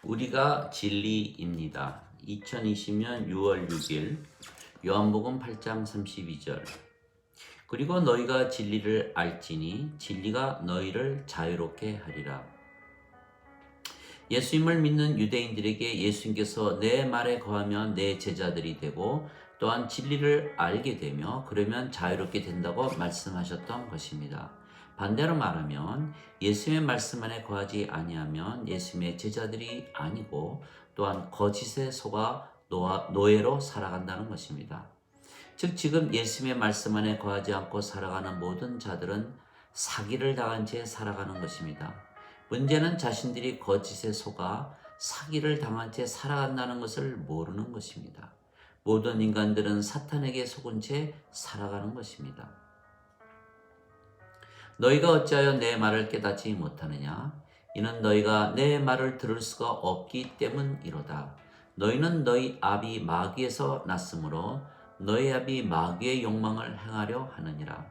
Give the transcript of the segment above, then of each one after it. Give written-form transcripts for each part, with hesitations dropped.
우리가 진리입니다. 2020년 6월 6일 요한복음 8장 32절. 그리고 너희가 진리를 알지니 진리가 너희를 자유롭게 하리라. 예수님을 믿는 유대인들에게 예수님께서 내 말에 거하면 내 제자들이 되고 또한 진리를 알게 되며 그러면 자유롭게 된다고 말씀하셨던 것입니다. 반대로 말하면 예수님의 말씀 안에 거하지 아니하면 예수님의 제자들이 아니고 또한 거짓에 속아 노예로 살아간다는 것입니다. 즉 지금 예수님의 말씀 안에 거하지 않고 살아가는 모든 자들은 사기를 당한 채 살아가는 것입니다. 문제는 자신들이 거짓에 속아 사기를 당한 채 살아간다는 것을 모르는 것입니다. 모든 인간들은 사탄에게 속은 채 살아가는 것입니다. 너희가 어찌하여 내 말을 깨닫지 못하느냐? 이는 너희가 내 말을 들을 수가 없기 때문이로다. 너희는 너희 아비 마귀에서 났으므로 너희 아비 마귀의 욕망을 행하려 하느니라.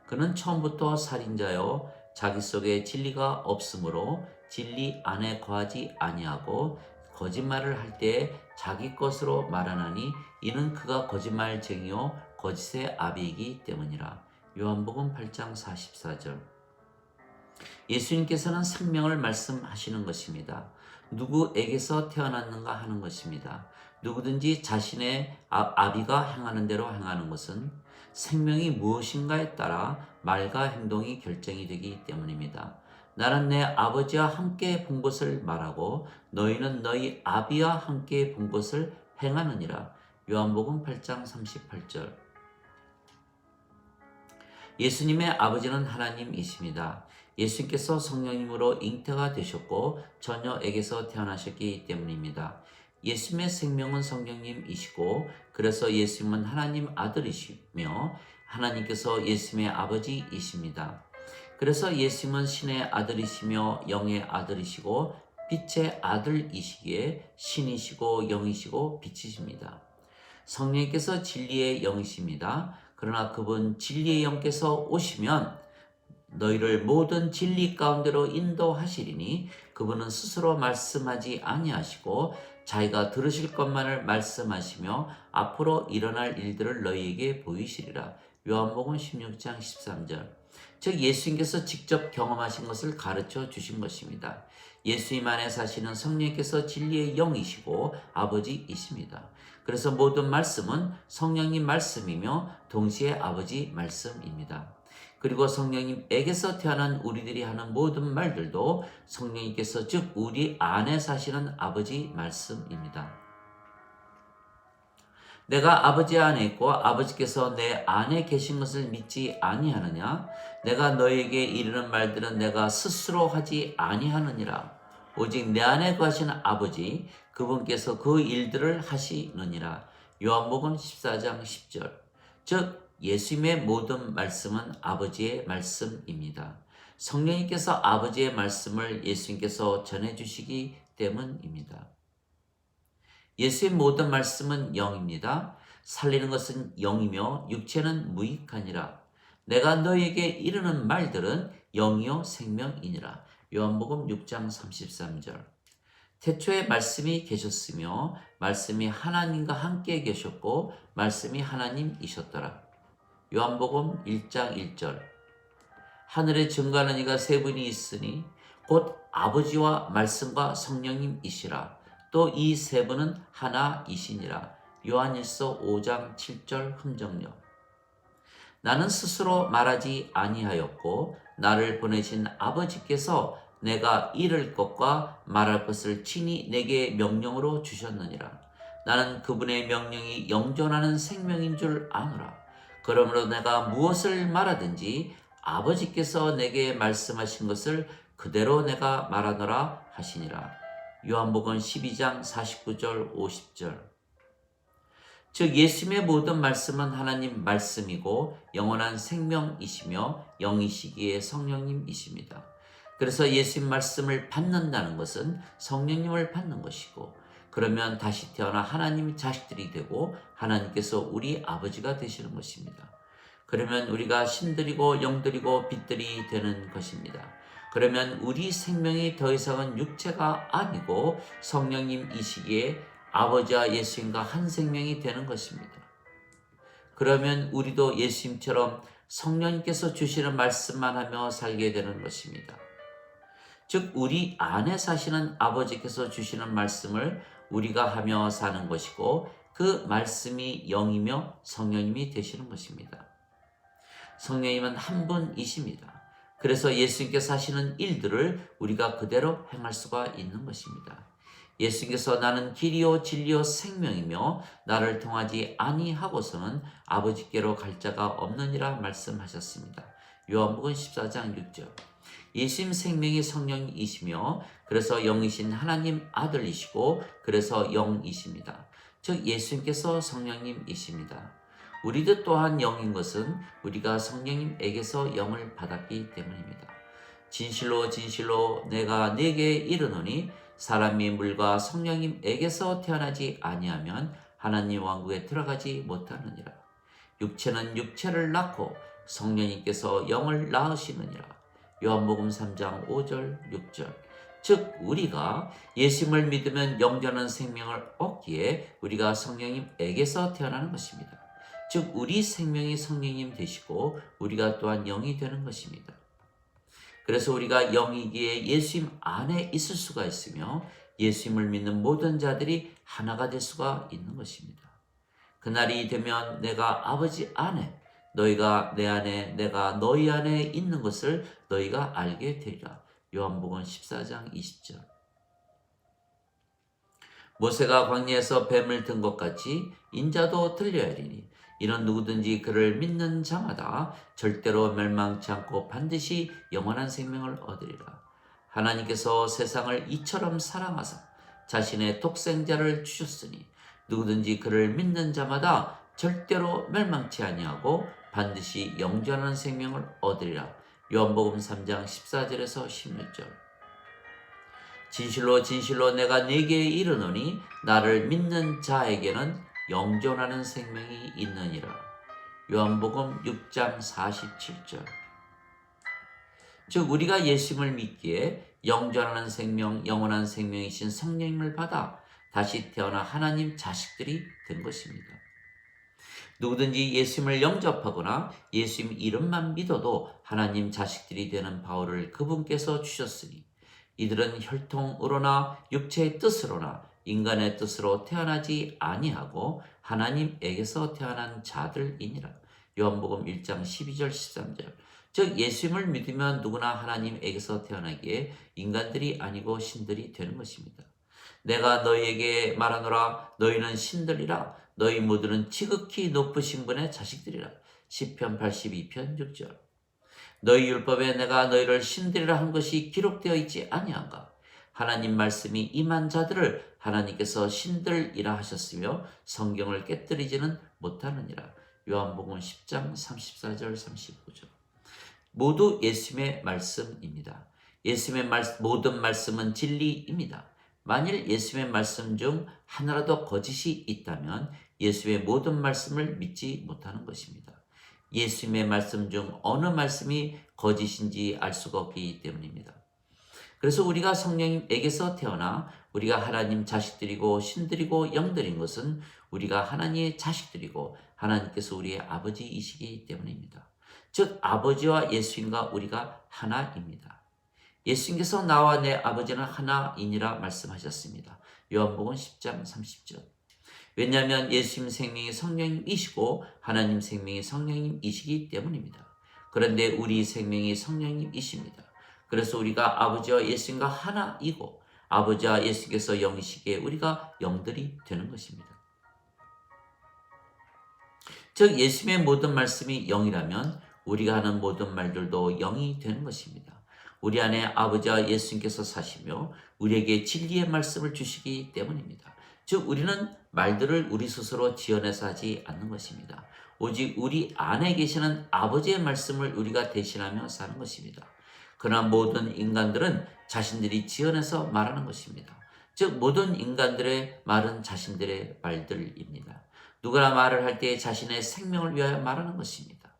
그는 처음부터 살인자요 자기 속에 진리가 없으므로 진리 안에 거하지 아니하고 거짓말을 할 때에 자기 것으로 말하나니 이는 그가 거짓말쟁이요 거짓의 아비이기 때문이라. 요한복음 8장 44절. 예수님께서는 생명을 말씀하시는 것입니다. 누구에게서 태어났는가 하는 것입니다. 누구든지 자신의 아비가 행하는 대로 행하는 것은 생명이 무엇인가에 따라 말과 행동이 결정이 되기 때문입니다. 나는 내 아버지와 함께 본 것을 말하고 너희는 너희 아비와 함께 본 것을 행하느니라. 요한복음 8장 38절. 예수님의 아버지는 하나님이십니다. 예수님께서 성령님으로 잉태가 되셨고 처녀에게서 태어나셨기 때문입니다. 예수님의 생명은 성령님이시고 그래서 예수님은 하나님 아들이시며 하나님께서 예수님의 아버지이십니다. 그래서 예수님은 신의 아들이시며 영의 아들이시고 빛의 아들이시기에 신이시고 영이시고 빛이십니다. 성령께서 진리의 영이십니다. 그러나 그분 진리의 영께서 오시면 너희를 모든 진리 가운데로 인도하시리니 그분은 스스로 말씀하지 아니하시고 자기가 들으실 것만을 말씀하시며 앞으로 일어날 일들을 너희에게 보이시리라. 요한복음 16장 13절. 즉 예수님께서 직접 경험하신 것을 가르쳐 주신 것입니다. 예수님 안에 사시는 성령께서 진리의 영이시고 아버지이십니다. 그래서 모든 말씀은 성령님 말씀이며 동시에 아버지 말씀입니다. 그리고 성령님에게서 태어난 우리들이 하는 모든 말들도 성령님께서 즉 우리 안에 사시는 아버지 말씀입니다. 내가 아버지 안에 있고 아버지께서 내 안에 계신 것을 믿지 아니하느냐? 내가 너에게 이르는 말들은 내가 스스로 하지 아니하느니라. 오직 내 안에 거하시는 아버지 그분께서 그 일들을 하시느니라. 요한복음 14장 10절. 즉 예수님의 모든 말씀은 아버지의 말씀입니다. 성령님께서 아버지의 말씀을 예수님께서 전해주시기 때문입니다. 예수의 모든 말씀은 영입니다. 살리는 것은 영이며 육체는 무익하니라. 내가 너희에게 이르는 말들은 영이요 생명이니라. 요한복음 6장 33절. 태초에 말씀이 계셨으며 말씀이 하나님과 함께 계셨고 말씀이 하나님이셨더라. 요한복음 1장 1절. 하늘에 증거하는 이가 세 분이 있으니 곧 아버지와 말씀과 성령님이시라. 또 이 세 분은 하나이시니라. 요한일서 5장 7절 흠정력. 나는 스스로 말하지 아니하였고 나를 보내신 아버지께서 내가 이를 것과 말할 것을 친히 내게 명령으로 주셨느니라. 나는 그분의 명령이 영존하는 생명인 줄 아노라. 그러므로 내가 무엇을 말하든지 아버지께서 내게 말씀하신 것을 그대로 내가 말하노라 하시니라. 요한복음 12장 49절 50절. 즉 예수님의 모든 말씀은 하나님 말씀이고 영원한 생명이시며 영이시기에 성령님이십니다. 그래서 예수님 말씀을 받는다는 것은 성령님을 받는 것이고 그러면 다시 태어나 하나님의 자식들이 되고 하나님께서 우리 아버지가 되시는 것입니다. 그러면 우리가 신들이고 영들이고 빛들이 되는 것입니다. 그러면 우리 생명이 더 이상은 육체가 아니고 성령님이시기에 아버지와 예수님과 한 생명이 되는 것입니다. 그러면 우리도 예수님처럼 성령님께서 주시는 말씀만 하며 살게 되는 것입니다. 즉 우리 안에 사시는 아버지께서 주시는 말씀을 우리가 하며 사는 것이고 그 말씀이 영이며 성령님이 되시는 것입니다. 성령님은 한 분이십니다. 그래서 예수님께서 하시는 일들을 우리가 그대로 행할 수가 있는 것입니다. 예수님께서 나는 길이요 진리요 생명이며 나를 통하지 아니하고서는 아버지께로 갈 자가 없느니라 말씀하셨습니다. 요한복음 14장 6절. 예수님 생명이 성령이시며 그래서 영이신 하나님 아들이시고 그래서 영이십니다. 즉 예수님께서 성령님이십니다. 우리도 또한 영인 것은 우리가 성령님에게서 영을 받았기 때문입니다. 진실로 진실로 내가 네게 이르노니 사람이 물과 성령님에게서 태어나지 아니하면 하나님 왕국에 들어가지 못하느니라. 육체는 육체를 낳고 성령님께서 영을 낳으시느니라. 요한복음 3장 5절 6절. 즉 우리가 예수님을 믿으면 영전한 생명을 얻기에 우리가 성령님에게서 태어나는 것입니다. 즉 우리 생명이 성령님 되시고 우리가 또한 영이 되는 것입니다. 그래서 우리가 영이기에 예수님 안에 있을 수가 있으며 예수님을 믿는 모든 자들이 하나가 될 수가 있는 것입니다. 그날이 되면 내가 아버지 안에 너희가 내 안에 내가 너희 안에 있는 것을 너희가 알게 되리라. 요한복음 14장 20절. 모세가 광야에서 뱀을 든 것 같이 인자도 들려야 하리니 이는 누구든지 그를 믿는 자마다 절대로 멸망치 않고 반드시 영원한 생명을 얻으리라. 하나님께서 세상을 이처럼 사랑하사 자신의 독생자를 주셨으니 누구든지 그를 믿는 자마다 절대로 멸망치 아니하고 반드시 영원한 생명을 얻으리라. 요한복음 3장 14절에서 16절. 진실로 진실로 내가 네게 이르노니 나를 믿는 자에게는 영존하는 생명이 있느니라. 요한복음 6장 47절. 즉 우리가 예수님을 믿기에 영존하는 생명, 영원한 생명이신 성령님을 받아 다시 태어나 하나님 자식들이 된 것입니다. 누구든지 예수님을 영접하거나 예수님 이름만 믿어도 하나님 자식들이 되는 바울을 그분께서 주셨으니 이들은 혈통으로나 육체의 뜻으로나 인간의 뜻으로 태어나지 아니하고 하나님에게서 태어난 자들이니라. 요한복음 1장 12절 13절. 즉 예수님을 믿으면 누구나 하나님에게서 태어나기에 인간들이 아니고 신들이 되는 것입니다. 내가 너희에게 말하노라 너희는 신들이라 너희 모두는 지극히 높으신 분의 자식들이라. 시편 82편 6절. 너희 율법에 내가 너희를 신들이라 한 것이 기록되어 있지 아니한가? 하나님 말씀이 임한 자들을 하나님께서 신들이라 하셨으며 성경을 깨뜨리지는 못하느니라. 요한복음 10장 34절 35절. 모두 예수님의 말씀입니다. 예수님의 모든 말씀은 진리입니다. 만일 예수님의 말씀 중 하나라도 거짓이 있다면 예수님의 모든 말씀을 믿지 못하는 것입니다. 예수님의 말씀 중 어느 말씀이 거짓인지 알 수가 없기 때문입니다. 그래서 우리가 성령님에게서 태어나 우리가 하나님 자식들이고 신들이고 영들인 것은 우리가 하나님의 자식들이고 하나님께서 우리의 아버지이시기 때문입니다. 즉 아버지와 예수님과 우리가 하나입니다. 예수님께서 나와 내 아버지는 하나이니라 말씀하셨습니다. 요한복음 10장 30절. 왜냐하면 예수님 생명이 성령님이시고 하나님 생명이 성령님이시기 때문입니다. 그런데 우리 생명이 성령님이십니다. 그래서 우리가 아버지와 예수님과 하나이고 아버지와 예수께서 영이시기에 우리가 영들이 되는 것입니다. 즉 예수님의 모든 말씀이 영이라면 우리가 하는 모든 말들도 영이 되는 것입니다. 우리 안에 아버지와 예수님께서 사시며 우리에게 진리의 말씀을 주시기 때문입니다. 즉 우리는 말들을 우리 스스로 지어내서 하지 않는 것입니다. 오직 우리 안에 계시는 아버지의 말씀을 우리가 대신하며 사는 것입니다. 그러나 모든 인간들은 자신들이 지어내서 말하는 것입니다. 즉 모든 인간들의 말은 자신들의 말들입니다. 누구나 말을 할 때 자신의 생명을 위하여 말하는 것입니다.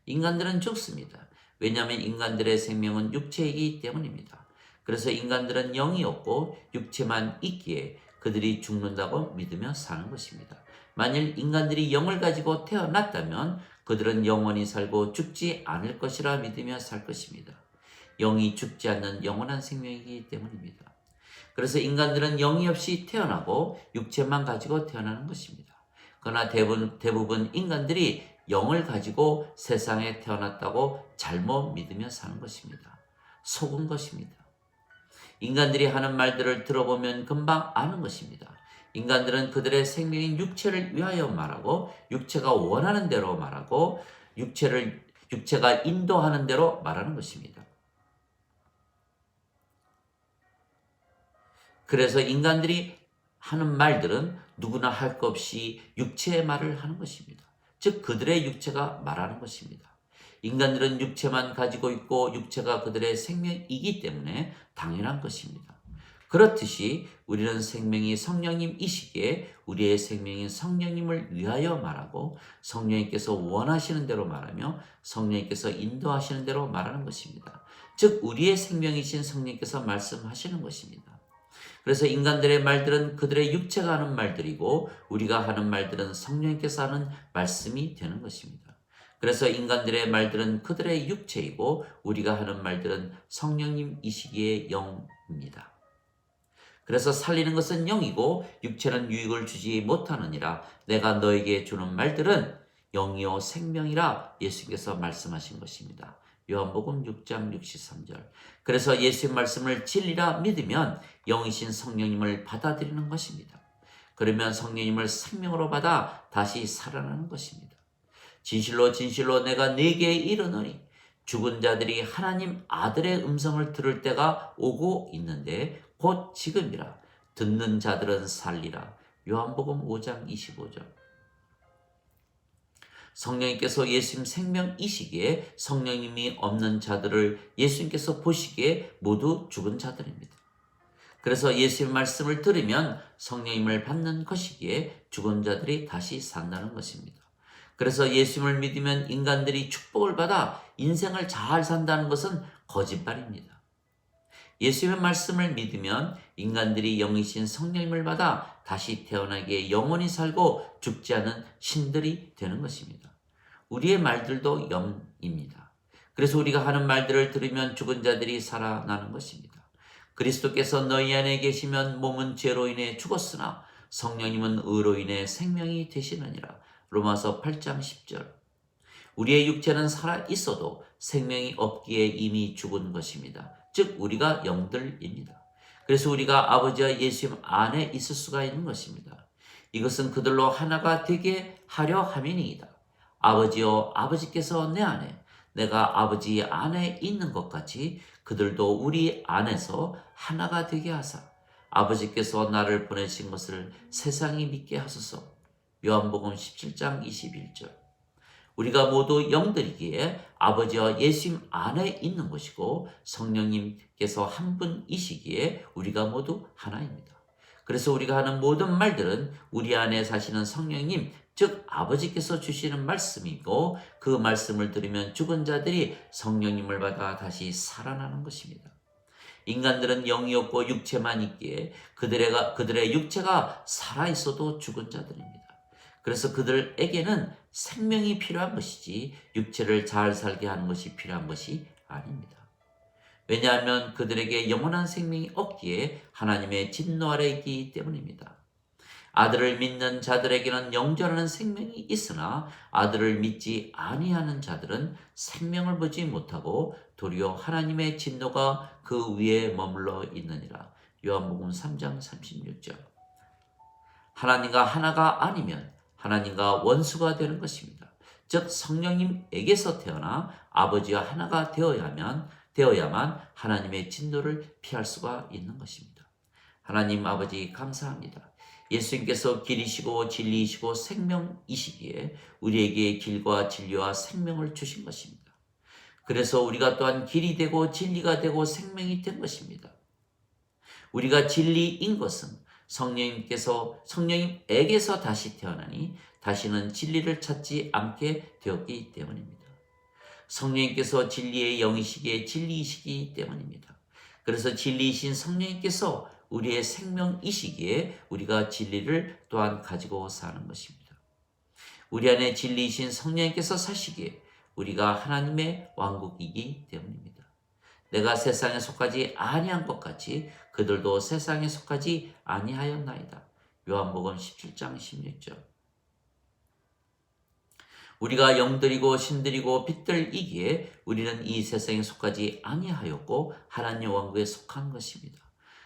인간들은 죽습니다. 왜냐하면 인간들의 생명은 육체이기 때문입니다. 그래서 인간들은 영이 없고 육체만 있기에 그들이 죽는다고 믿으며 사는 것입니다. 만일 인간들이 영을 가지고 태어났다면 그들은 영원히 살고 죽지 않을 것이라 믿으며 살 것입니다. 영이 죽지 않는 영원한 생명이기 때문입니다. 그래서 인간들은 영이 없이 태어나고 육체만 가지고 태어나는 것입니다. 그러나 대부분 인간들이 영을 가지고 세상에 태어났다고 잘못 믿으며 사는 것입니다. 속은 것입니다. 인간들이 하는 말들을 들어보면 금방 아는 것입니다. 인간들은 그들의 생명인 육체를 위하여 말하고 육체가 원하는 대로 말하고 육체가 인도하는 대로 말하는 것입니다. 그래서 인간들이 하는 말들은 누구나 할 것 없이 육체의 말을 하는 것입니다. 즉 그들의 육체가 말하는 것입니다. 인간들은 육체만 가지고 있고 육체가 그들의 생명이기 때문에 당연한 것입니다. 그렇듯이 우리는 생명이 성령님이시기에 우리의 생명인 성령님을 위하여 말하고 성령님께서 원하시는 대로 말하며 성령님께서 인도하시는 대로 말하는 것입니다. 즉 우리의 생명이신 성령님께서 말씀하시는 것입니다. 그래서 인간들의 말들은 그들의 육체가 하는 말들이고 우리가 하는 말들은 성령님께서 하는 말씀이 되는 것입니다. 그래서 인간들의 말들은 그들의 육체이고 우리가 하는 말들은 성령님이시기에 영입니다. 그래서 살리는 것은 영이고 육체는 유익을 주지 못하느니라. 내가 너에게 주는 말들은 영이요 생명이라 예수께서 말씀하신 것입니다. 요한복음 6장 63절. 그래서 예수의 말씀을 진리라 믿으면 영이신 성령님을 받아들이는 것입니다. 그러면 성령님을 생명으로 받아 다시 살아나는 것입니다. 진실로 진실로 내가 네게 이르노니 죽은 자들이 하나님 아들의 음성을 들을 때가 오고 있는데 곧 지금이라. 듣는 자들은 살리라. 요한복음 5장 25절. 성령님께서 예수님 생명이시기에 성령님이 없는 자들을 예수님께서 보시기에 모두 죽은 자들입니다. 그래서 예수의 말씀을 들으면 성령님을 받는 것이기에 죽은 자들이 다시 산다는 것입니다. 그래서 예수님을 믿으면 인간들이 축복을 받아 인생을 잘 산다는 것은 거짓말입니다. 예수의 말씀을 믿으면 인간들이 영이신 성령님을 받아 다시 태어나게 영원히 살고 죽지 않은 신들이 되는 것입니다. 우리의 말들도 영입니다. 그래서 우리가 하는 말들을 들으면 죽은 자들이 살아나는 것입니다. 그리스도께서 너희 안에 계시면 몸은 죄로 인해 죽었으나 성령님은 의로 인해 생명이 되시느니라. 로마서 8장 10절. 우리의 육체는 살아 있어도 생명이 없기에 이미 죽은 것입니다. 즉 우리가 영들입니다. 그래서 우리가 아버지와 예수님 안에 있을 수가 있는 것입니다. 이것은 그들로 하나가 되게 하려 함이니이다. 아버지여 아버지께서 내 안에 내가 아버지 안에 있는 것 같이 그들도 우리 안에서 하나가 되게 하사 아버지께서 나를 보내신 것을 세상이 믿게 하소서. 요한복음 17장 21절. 우리가 모두 영들이기에 아버지와 예수님 안에 있는 것이고 성령님께서 한 분이시기에 우리가 모두 하나입니다. 그래서 우리가 하는 모든 말들은 우리 안에 사시는 성령님, 즉 아버지께서 주시는 말씀이고 그 말씀을 들으면 죽은 자들이 성령님을 받아 다시 살아나는 것입니다. 인간들은 영이 없고 육체만 있기에 그들의 육체가 살아있어도 죽은 자들입니다. 그래서 그들에게는 생명이 필요한 것이지 육체를 잘 살게 하는 것이 필요한 것이 아닙니다. 왜냐하면 그들에게 영원한 생명이 없기에 하나님의 진노 아래 있기 때문입니다. 아들을 믿는 자들에게는 영존하는 생명이 있으나 아들을 믿지 아니하는 자들은 생명을 보지 못하고 도리어 하나님의 진노가 그 위에 머물러 있느니라. 요한복음 3장 36절. 하나님과 하나가 아니면 하나님과 원수가 되는 것입니다. 즉 성령님에게서 태어나 아버지와 하나가 되어야만 하나님의 진노를 피할 수가 있는 것입니다. 하나님 아버지 감사합니다. 예수님께서 길이시고 진리이시고 생명이시기에 우리에게 길과 진리와 생명을 주신 것입니다. 그래서 우리가 또한 길이 되고 진리가 되고 생명이 된 것입니다. 우리가 진리인 것은 성령님에게서 다시 태어나니 다시는 진리를 찾지 않게 되었기 때문입니다. 성령님께서 진리의 영이시기에 진리이시기 때문입니다. 그래서 진리이신 성령님께서 우리의 생명이시기에 우리가 진리를 또한 가지고 사는 것입니다. 우리 안에 진리이신 성령님께서 사시기에 우리가 하나님의 왕국이기 때문입니다. 내가 세상에 속하지 아니한 것 같이 그들도 세상에 속하지 아니하였나이다. 요한복음 17장 16절. 우리가 영들이고 신들이고 빛들이기에 우리는 이 세상에 속하지 아니하였고 하나님 왕국에 속한 것입니다.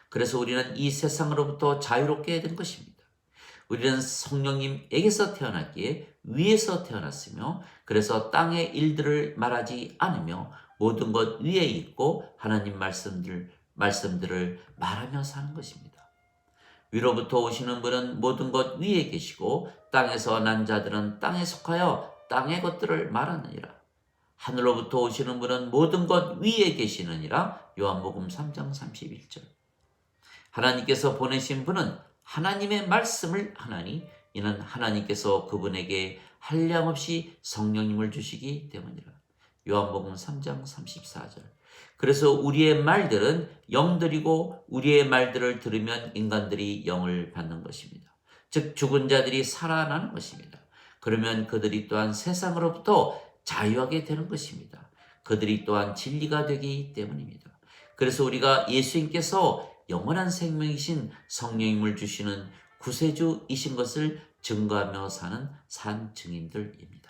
그래서 우리는 이 세상으로부터 자유롭게 된 것입니다. 우리는 성령님에게서 태어났기에 위에서 태어났으며 그래서 땅의 일들을 말하지 않으며 모든 것 위에 있고 하나님 말씀들을 말하며 사는 것입니다. 위로부터 오시는 분은 모든 것 위에 계시고 땅에서 난 자들은 땅에 속하여 땅의 것들을 말하느니라. 하늘로부터 오시는 분은 모든 것 위에 계시느니라. 요한복음 3장 31절. 하나님께서 보내신 분은 하나님의 말씀을 하나니 이는 하나님께서 그분에게 한량없이 성령님을 주시기 때문이라. 요한복음 3장 34절. 그래서 우리의 말들은 영들이고 우리의 말들을 들으면 인간들이 영을 받는 것입니다. 즉 죽은 자들이 살아나는 것입니다. 그러면 그들이 또한 세상으로부터 자유하게 되는 것입니다. 그들이 또한 진리가 되기 때문입니다. 그래서 우리가 예수님께서 영원한 생명이신 성령님을 주시는 구세주이신 것을 증거하며 사는 산 증인들입니다.